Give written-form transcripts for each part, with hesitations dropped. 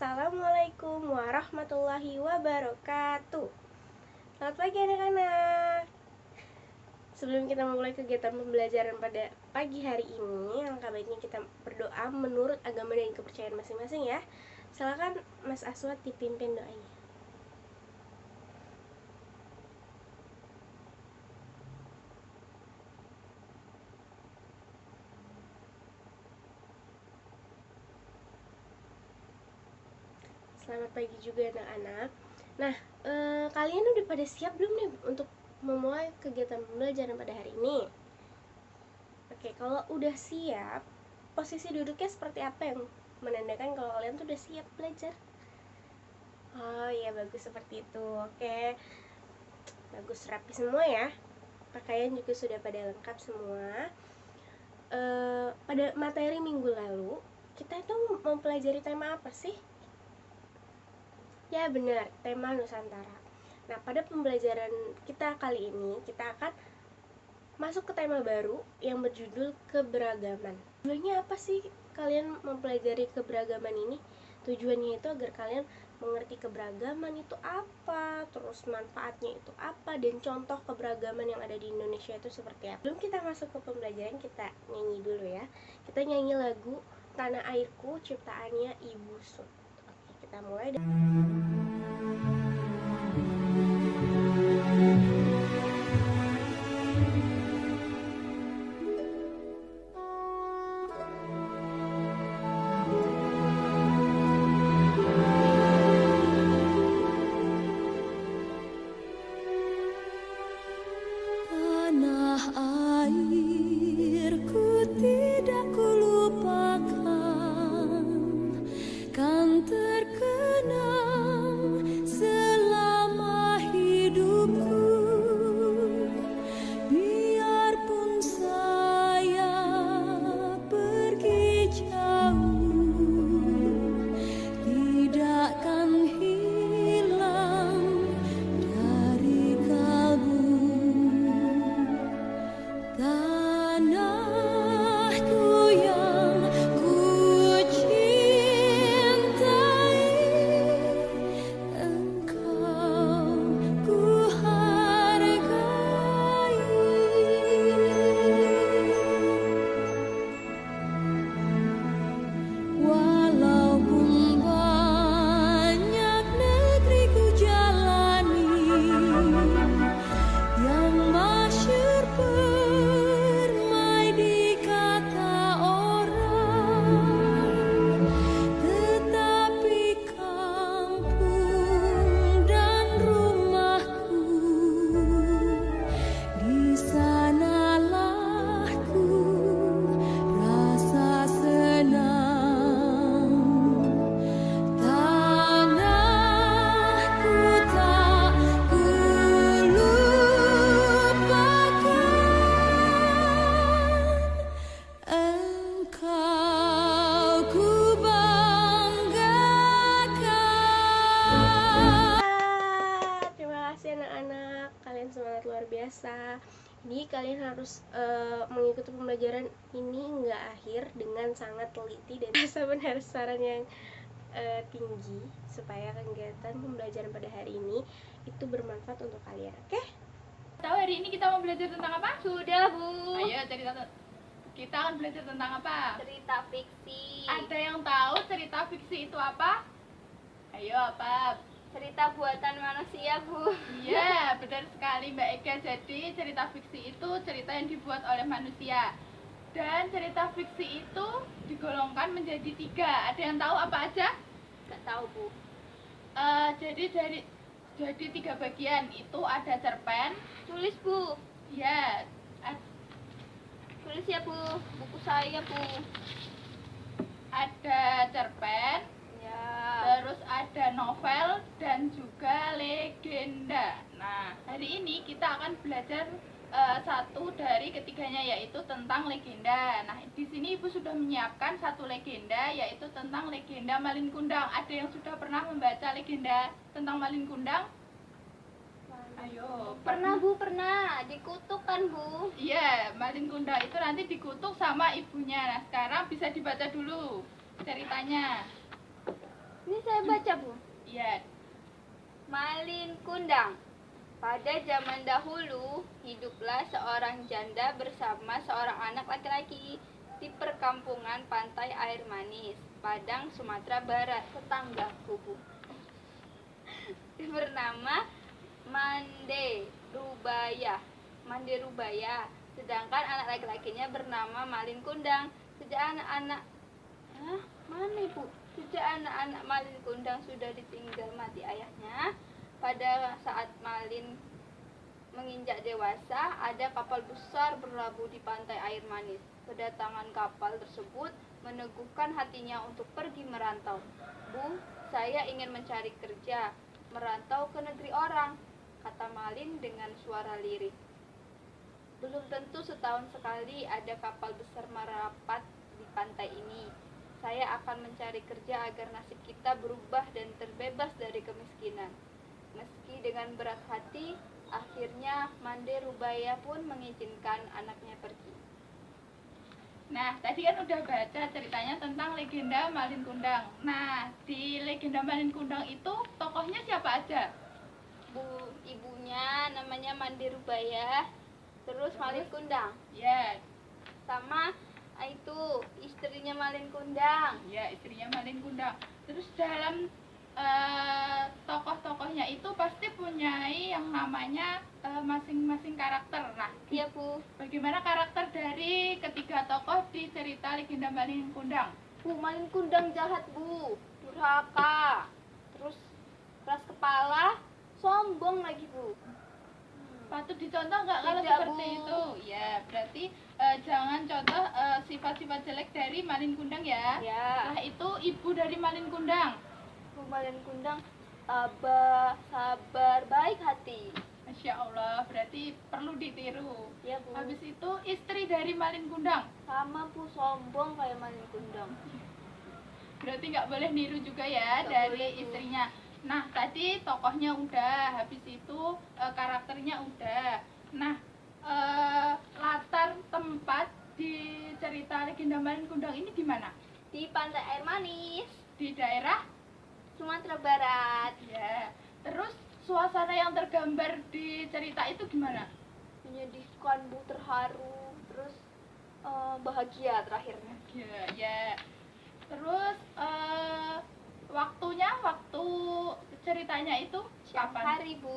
Assalamualaikum warahmatullahi wabarakatuh. Selamat pagi anak-anak. Sebelum kita memulai kegiatan pembelajaran pada pagi hari ini, alangkah baiknya kita berdoa menurut agama dan kepercayaan masing-masing ya. Silakan Mas Aswad dipimpin doanya. Selamat pagi juga anak-anak. Nah, kalian udah pada siap belum nih untuk memulai kegiatan pembelajaran pada hari ini? Oke, kalau udah siap, posisi duduknya seperti apa yang menandakan kalau kalian tuh udah siap belajar? Oh iya, bagus seperti itu. Oke, bagus, rapi semua ya. Pakaian juga sudah pada lengkap semua. Pada materi minggu lalu, kita itu mempelajari tema apa sih? Ya benar, tema Nusantara. Nah, pada pembelajaran kita kali ini, kita akan masuk ke tema baru yang berjudul keberagaman. Tujuannya apa sih kalian mempelajari keberagaman ini? Tujuannya itu agar kalian mengerti keberagaman itu apa, terus manfaatnya itu apa, dan contoh keberagaman yang ada di Indonesia itu seperti apa. Sebelum kita masuk ke pembelajaran, kita nyanyi dulu ya. Kita nyanyi lagu Tanah Airku ciptaannya Ibu Sud. Oke, kita mulai. Semangat luar biasa. Jadi kalian harus mengikuti pembelajaran ini nggak akhir dengan sangat teliti dan rasa penasaran yang tinggi supaya kegiatan pembelajaran pada hari ini itu bermanfaat untuk kalian. Oke? Tahu hari ini kita mau belajar tentang apa? Sudah, Bu. Ayo cerita. Kita akan belajar tentang apa? Cerita fiksi. Ada yang tahu cerita fiksi itu apa? Ayo apa? Cerita buatan manusia, Bu. Iya, benar sekali Mbak Eka. Jadi cerita fiksi itu cerita yang dibuat oleh manusia. Dan cerita fiksi itu digolongkan menjadi 3. Ada yang tahu apa aja? Gak tahu, Bu. Jadi 3 bagian. Itu ada cerpen. Tulis, Bu. Ya. Tulis ya, Bu. Buku saya, Bu. Ada cerpen. Terus ada novel dan juga legenda. Nah, hari ini kita akan belajar satu dari ketiganya, yaitu tentang legenda. Nah, di sini Ibu sudah menyiapkan satu legenda, yaitu tentang legenda Malin Kundang. Ada yang sudah pernah membaca legenda tentang Malin Kundang? Ayo. Pernah, Bu, pernah. Dikutuk kan, Bu? Iya, Malin Kundang itu nanti dikutuk sama ibunya. Nah, sekarang bisa dibaca dulu ceritanya. Ini saya Saya baca, Bu. Ya. Malin Kundang. Pada zaman dahulu, hiduplah seorang janda bersama seorang anak laki-laki di perkampungan pantai air manis, Padang, Sumatera Barat, tetanggaku, Bu. Bernama Mande Rubaya. Mande Rubaya. Sedangkan anak laki-lakinya bernama Malin Kundang. Sejak anak-anak mana Ibu? Sejak anak-anak Malin Kundang sudah ditinggal mati ayahnya, pada saat Malin menginjak dewasa, ada kapal besar berlabuh di pantai air manis. Kedatangan kapal tersebut meneguhkan hatinya untuk pergi merantau. Bu, saya ingin mencari kerja, merantau ke negeri orang, kata Malin dengan suara lirih. Belum tentu setahun sekali ada kapal besar merapat di pantai ini. Saya akan mencari kerja agar nasib kita berubah dan terbebas dari kemiskinan. Meski dengan berat hati, akhirnya Mande Rubaya pun mengizinkan anaknya pergi. Nah, tadi kan udah baca ceritanya tentang legenda Malin Kundang. Nah, di legenda Malin Kundang itu tokohnya siapa aja? Bu, ibunya namanya Mande Rubaya, terus Malin Kundang. Ya, Sama itu istrinya Malin Kundang. ya istrinya Malin Kundang. Terus dalam tokoh-tokohnya itu pasti punya yang namanya masing-masing karakter. Nah, Iya, Bu. bagaimana karakter dari ketiga tokoh di cerita legenda Malin Kundang? Bu, Malin Kundang jahat, Bu. Durhaka. Terus keras kepala, sombong lagi, Bu. Patut dicontoh nggak kalau Tidak, seperti Bu. itu? Ya, berarti jangan contoh sifat-sifat jelek dari Malin Kundang ya. Ya. Nah, itu ibu dari Malin Kundang. Bu, Malin Kundang sabar, baik hati. Masya Allah, berarti perlu ditiru. Ya, Bu. Habis itu istri dari Malin Kundang. Sama, Bu, sombong kayak Malin Kundang. Berarti nggak boleh niru juga ya Nggak dari boleh, Bu. istrinya. Nah, tadi tokohnya udah, habis itu karakternya udah. Nah, latar tempat di cerita legenda Malin Kundang ini di mana? Di pantai air manis, Di daerah Sumatera Barat. ya. Terus suasana yang tergambar di cerita itu gimana? Menyedihkan, Bu, terharu, terus bahagia terakhirnya. Ya, ya. Terus waktu ceritanya itu Siang kapan? hari, Bu.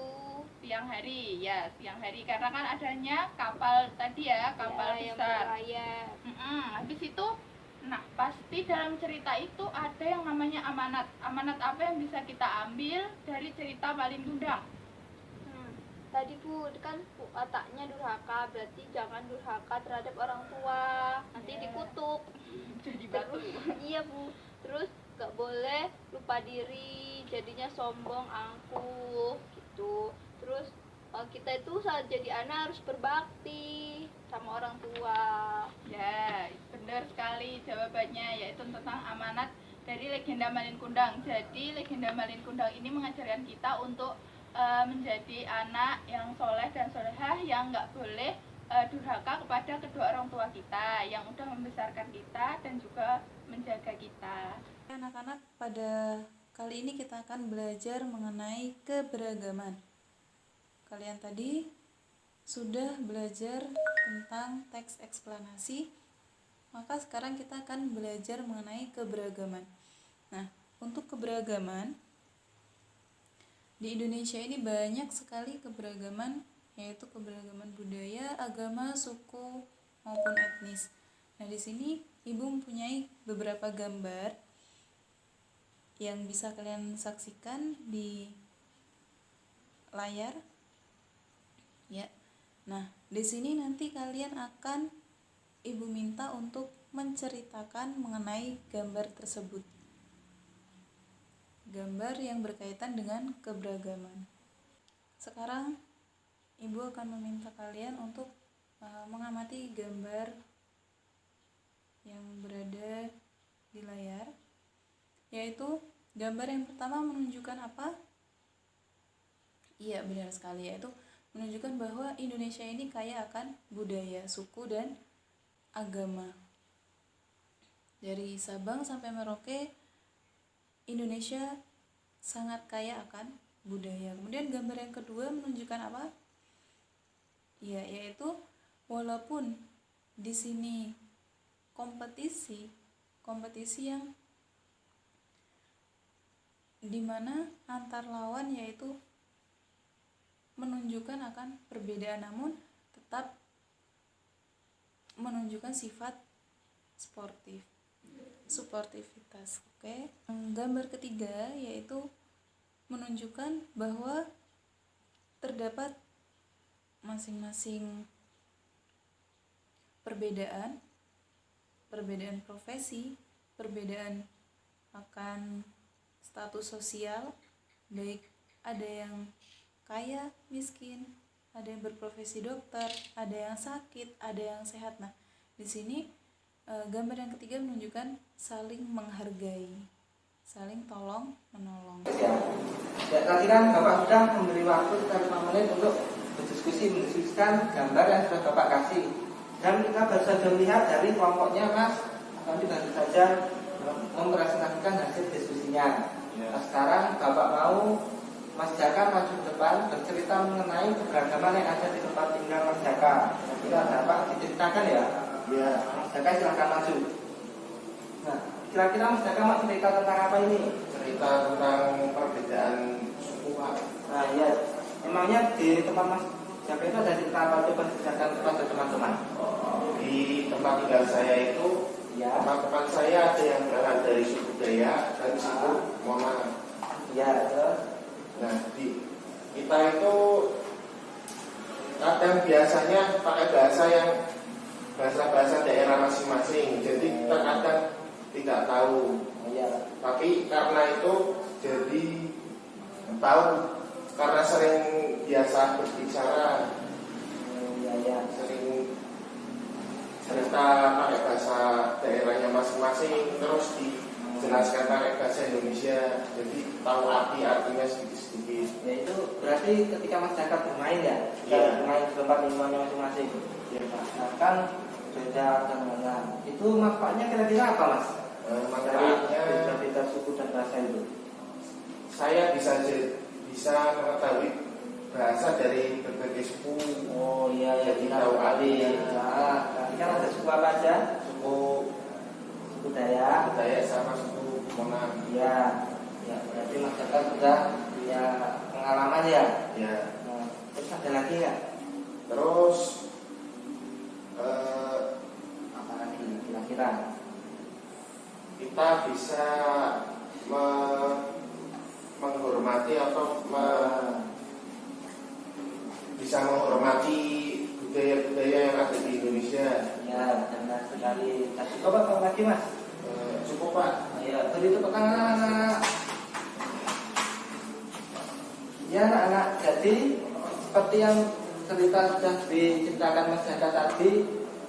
Siang hari, ya siang hari karena kan adanya kapal tadi ya, kapal Ya, yang besar. berlayar. Habis itu, nah pasti dalam cerita itu ada yang namanya amanat. Amanat apa yang bisa kita ambil dari cerita Malin Kundang? Tadi, Bu, kan wataknya durhaka, berarti jangan durhaka terhadap orang tua, nanti Ya. dikutuk. Jadi batu. Iya, Bu. Terus gak boleh lupa diri, jadinya sombong, angkuh gitu. Terus kita itu saat jadi anak harus berbakti sama orang tua. Ya, benar sekali jawabannya, yaitu tentang amanat dari legenda Malin Kundang. Jadi legenda Malin Kundang ini mengajarkan kita untuk menjadi anak yang soleh dan solehah, yang nggak boleh durhaka kepada kedua orang tua kita yang udah membesarkan kita dan juga menjaga kita. Anak-anak, pada kali ini kita akan belajar mengenai keberagaman. Kalian tadi sudah belajar tentang teks eksplanasi, maka sekarang kita akan belajar mengenai keberagaman. Nah, untuk keberagaman di Indonesia ini banyak sekali keberagaman, yaitu keberagaman budaya, agama, suku maupun etnis. Nah, di sini Ibu mempunyai beberapa gambar yang bisa kalian saksikan di layar. Ya. Nah, di sini nanti kalian akan Ibu minta untuk menceritakan mengenai gambar tersebut. Gambar yang berkaitan dengan keberagaman. Sekarang Ibu akan meminta kalian untuk mengamati gambar yang berada di layar, yaitu gambar yang pertama menunjukkan apa? Iya, benar sekali, yaitu menunjukkan bahwa Indonesia ini kaya akan budaya, suku, dan agama. Dari Sabang sampai Merauke, Indonesia sangat kaya akan budaya. Kemudian gambar yang kedua menunjukkan apa? Ya, yaitu walaupun di sini kompetisi yang dimana antar lawan yaitu menunjukkan akan perbedaan, namun tetap menunjukkan sifat sportivitas. Oke. Gambar ketiga yaitu menunjukkan bahwa terdapat masing-masing perbedaan profesi, perbedaan akan status sosial, baik ada yang kaya, miskin, ada yang berprofesi dokter, ada yang sakit, ada yang sehat. Nah, di sini gambar yang ketiga menunjukkan saling menghargai, saling tolong menolong. Ya, tadi kan Bapak sudah memberi waktu sekitar 5 menit untuk mendiskusikan gambar yang sudah Bapak kasih. Dan kita baru saja melihat dari kelompoknya Mas, kami baru saja mempresentasikan hasil diskusinya. Nah, sekarang Bapak mau Mas Jaka maju ke depan bercerita mengenai keberagaman yang ada di tempat tinggal Mas Jaka. Kira ada apa diceritakan ya? Ya. Mas Jaka silahkan maju. Nah, kira-kira Mas Jaka mau cerita tentang apa ini? Cerita tentang perbedaan suku Pak. Nah ya, emangnya di tempat Mas Jaka itu ada cerita apa? Coba diceritakan kepada teman-teman. Di tempat tinggal saya itu, Ya. teman-teman saya ada yang berasal dari suku Dayak dan suku Mona. Ya, terus. Nah, kita itu kadang biasanya pakai bahasa daerah masing-masing. Jadi kita kadang tidak tahu. Ya. Tapi karena itu jadi tahu karena sering biasa berbicara, Ya. sering cerita pakai bahasa daerahnya masing-masing, terus dijelaskan pakai bahasa Indonesia, jadi tahu artinya sedikit-sedikit. Ya itu berarti ketika Mas Jaka bermain ya, Iya. bermain di tempat lingkungannya masing-masing. Nah, kan beda dan mana. Itu manfaatnya kira-kira apa Mas? Dari Manfaatnya beda-beda suku dan bahasa itu. saya bisa mengetahui bahasa dari berbagai suku. Oh iya ya, Jadi kita tahu tadi. arti. Nah, nanti kan ada suku apa aja? Suku Dayak. Dayak sama suku Mona. Iya. Ya, berarti Mas Jaka sudah punya pengalaman ya. Ya. Nah, terus ada lagi nggak? Terus Apa lagi kira-kira? kita bisa menghormati atau bisa menghormati budaya-budaya yang ada di Indonesia. Ya, benar sekali. Kasih coba apa lagi Mas? Cukup Pak. Ya, beri tepuk tangan anak-anak. Ya anak-anak, jadi seperti yang cerita sudah diceritakan Mas Jaka tadi,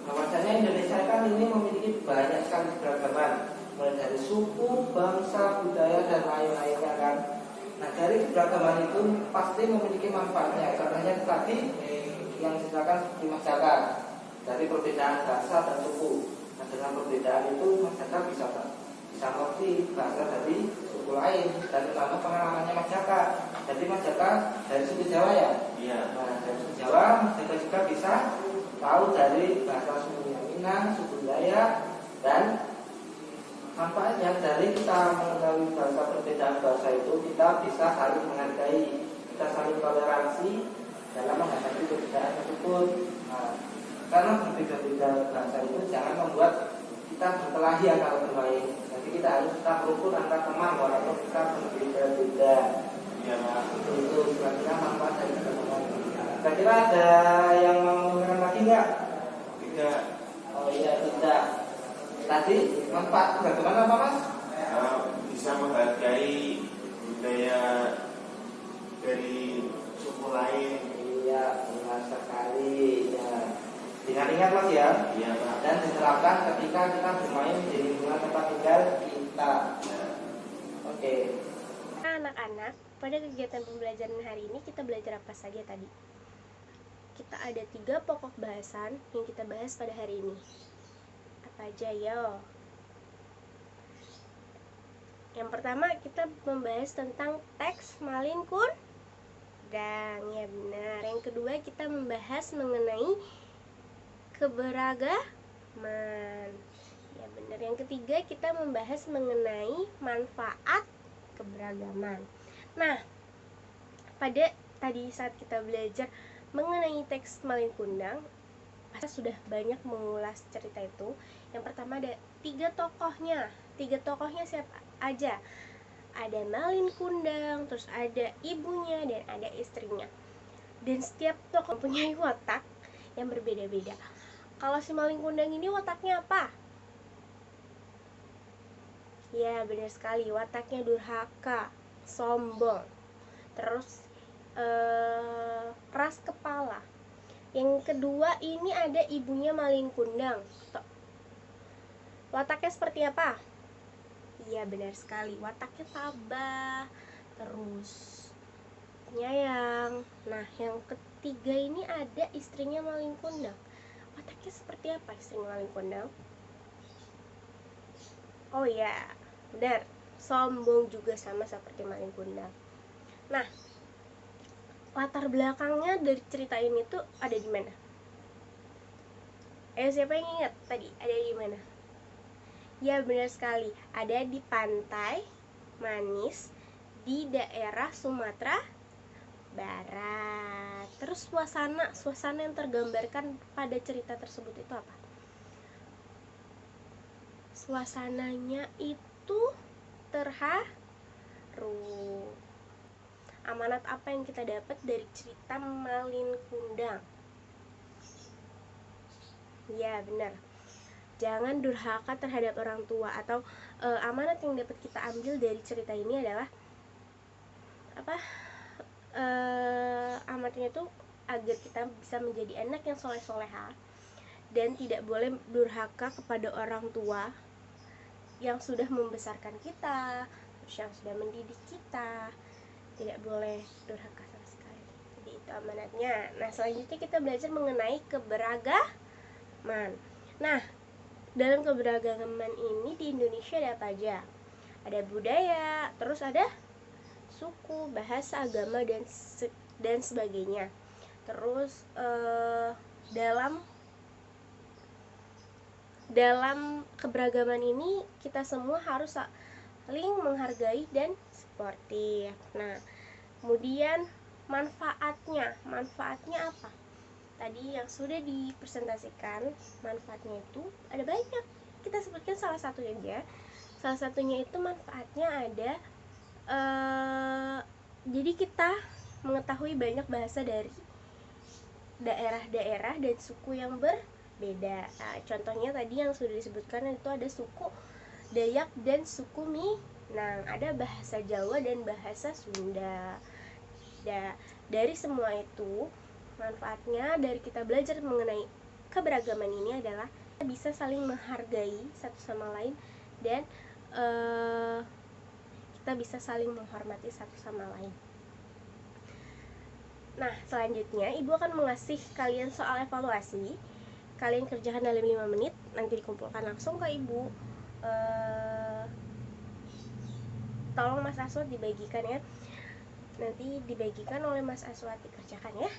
bahwasanya Indonesia kan ini memiliki banyak sekali keberagaman, mulai dari suku, bangsa, budaya dan lain-lainnya kan. Nah dari keberagaman itu pasti memiliki manfaatnya. Contohnya tadi yang diceritakan seperti Mas Jaka, dari perbedaan bahasa dan suku. Nah dengan perbedaan itu Mas Jaka bisa mengerti bahasa dari suku lain dan terutama pengalamannya Mas Jaka. Jadi Mas Jaka dari suku Jawa ya? Iya. Nah dari suku Jawa Mas Jaka juga bisa tahu dari bahasa suku Minang, suku Dayak, dan manfaatnya dari kita mengetahui bahasa perbedaan bahasa itu kita bisa saling menghargai, kita saling toleransi dalam menghadapi perbedaan tersebut. Nah, karena berbeda-beda bahasa itu jangan membuat kita berkelahi kalau bermain. Jadi kita harus tetap rukun antar teman walaupun kita berbeda-beda. Iya Pak. Itu kira-kira manfaat dari teman-teman. Kira-kira ada yang mau mengatakan lagi nggak? Tidak. Oh iya tidak. Tadi manfaat bagaimana apa Mas? Bisa menghargai budaya dari suku lain. Iya benar sekali. Ya. Dengan ingat Mas ya. Iya Pak. Dan diterapkan ketika kita bermain di lingkungan tempat tinggal kita. Oke. Nah, anak-anak, pada kegiatan pembelajaran hari ini kita belajar apa saja tadi? Kita ada 3 pokok bahasan yang kita bahas pada hari ini. Apa aja yo? Yang pertama kita membahas tentang teks Malin Kundang, ya benar. Yang kedua kita membahas mengenai keberagaman, ya benar. Yang ketiga kita membahas mengenai manfaat keberagaman. Nah, pada tadi saat kita belajar mengenai teks Malin Kundang, kita sudah banyak mengulas cerita itu. Yang pertama ada tiga tokohnya siapa aja? Ada Malin Kundang, terus ada ibunya, dan ada istrinya. Dan setiap tokoh mempunyai watak yang berbeda-beda. Kalau si Malin Kundang ini wataknya apa? Ya benar sekali, wataknya durhaka, sombong, terus keras kepala. Yang kedua ini ada ibunya Malin Kundang. Wataknya seperti apa? Iya benar sekali, wataknya tabah, terus penyayang. Nah, yang ketiga ini ada istrinya Malin Kundang. Wataknya seperti apa istrinya Malin Kundang? Oh ya, benar, sombong juga sama seperti Malin Kundang. Nah, latar belakangnya dari cerita ini tuh ada di mana? Siapa yang ingat tadi? Ada di mana? Ya benar sekali, ada di Pantai Manis di daerah Sumatera Barat. Terus suasana yang tergambarkan pada cerita tersebut itu apa? Suasananya itu terharu. Amanat apa yang kita dapat dari cerita Malin Kundang? Ya benar, jangan durhaka terhadap orang tua. Atau amanat yang dapat kita ambil dari cerita ini adalah apa? Amanatnya itu agar kita bisa menjadi anak yang soleh-soleha dan tidak boleh durhaka kepada orang tua yang sudah membesarkan kita, terus yang sudah mendidik kita. Tidak boleh durhaka sama sekali. Jadi itu amanatnya. Nah, selanjutnya kita belajar mengenai keberagaman. Nah, dalam keberagaman ini di Indonesia ada apa aja? Ada budaya, terus ada suku, bahasa, agama, dan sebagainya. Terus dalam keberagaman ini kita semua harus saling menghargai dan sportif. Nah, kemudian manfaatnya apa? Tadi yang sudah dipresentasikan, manfaatnya itu ada banyak. Kita sebutkan salah satunya aja. Salah satunya itu manfaatnya ada jadi kita mengetahui banyak bahasa dari daerah-daerah dan suku yang berbeda. Nah, contohnya tadi yang sudah disebutkan itu ada suku Dayak dan suku Minang, ada bahasa Jawa dan bahasa Sunda. Dari semua itu, manfaatnya dari kita belajar mengenai keberagaman ini adalah kita bisa saling menghargai satu sama lain dan kita bisa saling menghormati satu sama lain. Nah, selanjutnya Ibu akan mengasih kalian soal evaluasi. Kalian kerjakan dalam 5 menit, nanti dikumpulkan langsung ke Ibu. Tolong Mas Aswad dibagikan ya. Nanti dibagikan oleh Mas Aswad, dikerjakan ya.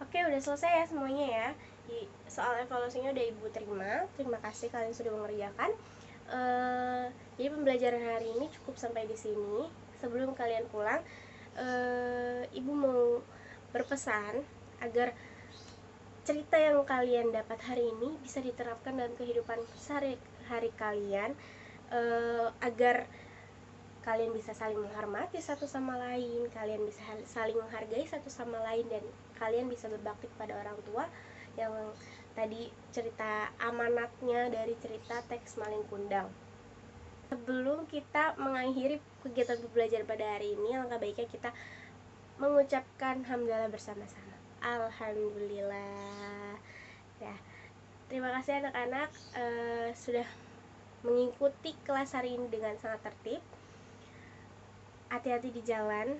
Oke, udah selesai ya semuanya ya. Soal evaluasinya udah Ibu terima. Terima kasih kalian sudah mengerjakan. Jadi pembelajaran hari ini cukup sampai di sini. Sebelum kalian pulang, Ibu mau berpesan agar cerita yang kalian dapat hari ini bisa diterapkan dalam kehidupan sehari-hari kalian, agar kalian bisa saling menghormati satu sama lain, kalian bisa saling menghargai satu sama lain, dan kalian bisa berbakti kepada orang tua yang tadi cerita amanatnya dari cerita teks Malin Kundang. Sebelum kita mengakhiri kegiatan pembelajaran pada hari ini, alangkah baiknya kita mengucapkan hamdalah bersama-sama. Alhamdulillah. Ya, terima kasih anak-anak sudah mengikuti kelas hari ini dengan sangat tertib. Hati-hati di jalan.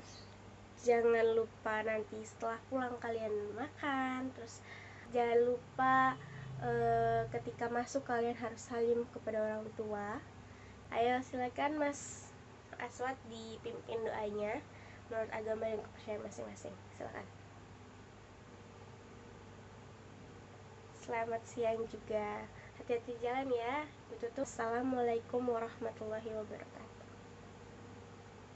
Jangan lupa nanti setelah pulang kalian makan. Terus jangan lupa ketika masuk kalian harus salim kepada orang tua. Ayo silakan Mas Aswad dipimpin doanya menurut agama dan kepercayaan masing-masing. Silakan. Selamat siang juga. Hati-hati jalan ya. Ditutup. Assalamualaikum warahmatullahi wabarakatuh.